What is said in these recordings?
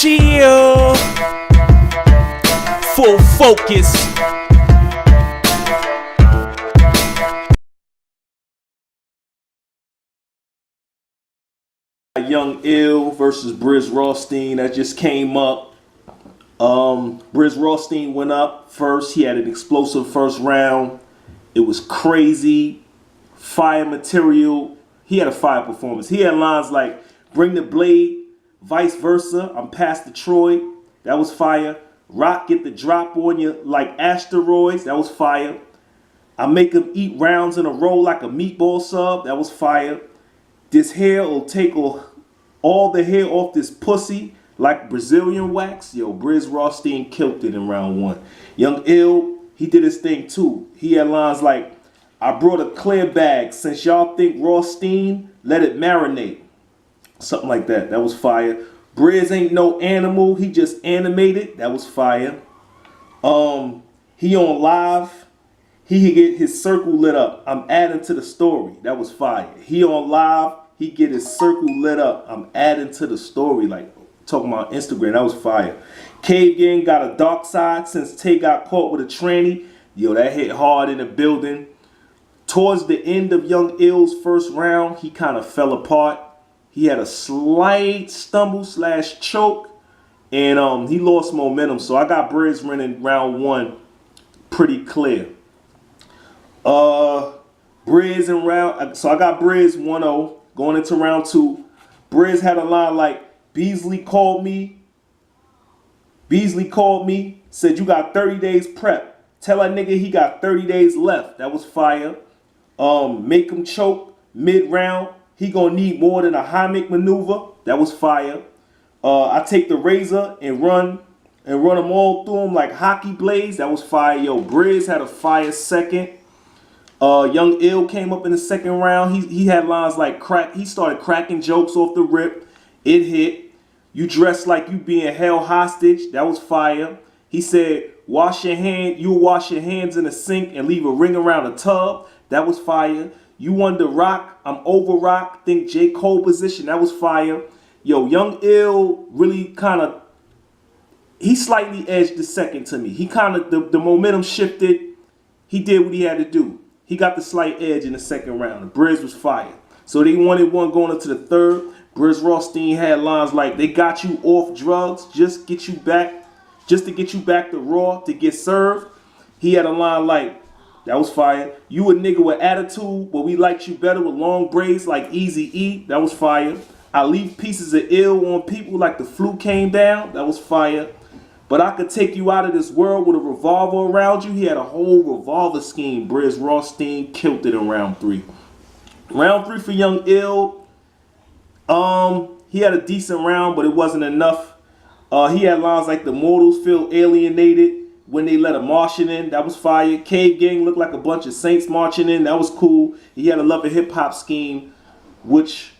Chill. Full focus. Young Ill versus Brizz Rawsteen that just came up. Brizz Rawsteen went up first. He had an explosive first round. It was crazy. Fire material. He had a fire performance. He had lines like, bring the blade, vice versa. I'm past Detroit. That was fire. Rock get the drop on you like asteroids. That was fire. I make him eat rounds in a row like a meatball sub. That was fire. This hair will take all the hair off this pussy like Brazilian wax. Yo, Brizz Rawsteen killed it in round one. Young Ill, he did his thing too. He had lines like, I brought a clear bag. Since y'all think Rawsteen, let it marinate. Something like that. That was fire. Brizz ain't no animal. He just animated. That was fire. He on live. He get his circle lit up. I'm adding to the story. That was fire. He on live. He get his circle lit up. I'm adding to the story. Like talking about Instagram. That was fire. Cave Gang got a dark side since Tay got caught with a tranny. Yo, that hit hard in the building. Towards the end of Young Ill's first round, he kind of fell apart. He had a slight stumble / choke. And he lost momentum. So I got Brizz winning round one pretty clear. Brizz in round, so I got Brizz 1-0 going into round two. Brizz had a line like, Beasley called me, said you got 30 days prep. Tell that nigga he got 30 days left. That was fire. Make him choke mid-round. He gonna need more than a Heimlich maneuver. That was fire. I take the razor and run them all through him like hockey blades. That was fire. Yo, Brizz had a fire second. Young Ill came up in the second round. He had lines like crack. He started cracking jokes off the rip. It hit. You dressed like you being held hostage. That was fire. He said, wash your hand. You'll wash your hands in the sink and leave a ring around the tub. That was fire. You under rock. I'm over rock. Think J. Cole position. That was fire. Yo, Young Ill really kind of, he slightly edged the second to me. He kind of, the momentum shifted. He did what he had to do. He got the slight edge in the second round. The Brizz was fire. So they wanted one going into the third. Brizz Rawsteen had lines like, they got you off drugs just to get you back to Raw to get served. He had a line like, that was fire. You a nigga with attitude, but we liked you better with long braids like Eazy-E. That was fire. I leave pieces of ill on people like the flu came down. That was fire. But I could take you out of this world with a revolver around you. He had a whole revolver scheme. Brizz Rawsteen killed it in round three. Round three for Young Ill. He had a decent round, but it wasn't enough. He had lines like the mortals feel alienated when they let a Martian in. That was fire. Cave Gang looked like a bunch of saints marching in. That was cool. He had a love and hip hop scheme, which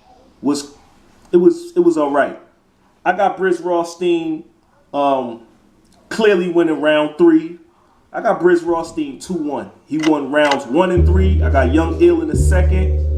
was it was all right. I got Brizz Rawsteen clearly winning round three. I got Brizz Rawsteen 2-1. He won rounds 1 and 3. I got Young Ill in the second.